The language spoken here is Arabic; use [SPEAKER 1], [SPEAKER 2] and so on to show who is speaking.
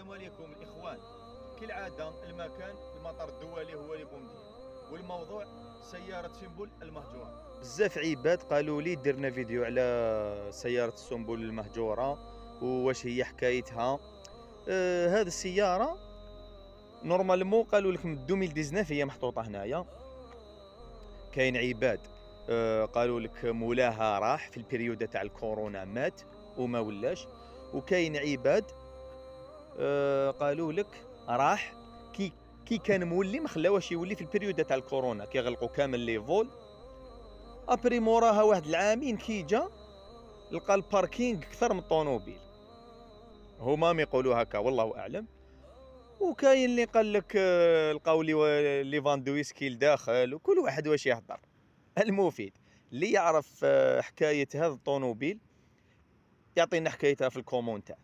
[SPEAKER 1] السلام عليكم الإخوان. كالعادة المكان المطار الدولي هو لبومدين، والموضوع سيارة سنبل المهجورة. بزاف عباد قالوا لي درنا فيديو على سيارة سنبل المهجورة وواش هي حكايتها. هذه السيارة نورمالمون قالوا لك من 2019 هي محطوطة هنايا. كاين عباد قالوا لك مولاها راح في البريود تاع الكورونا مات وما ولاش، وكاين عباد قالوا لك راح كي كان مولي ما خلاوهش يولي في البريود تاع الكورونا، كيغلقوا كامل لي فول. ابري موراها واحد العامين كي جا لقى الباركينغ اكثر من الطوموبيل. هما ما يقولوا هكا والله اعلم. وكاين اللي قال لك لقاو لي فاندويسكي لداخل، وكل واحد واش يهضر. المفيد اللي يعرف حكايه هذا الطوموبيل يعطينا حكايتها في الكومونتير.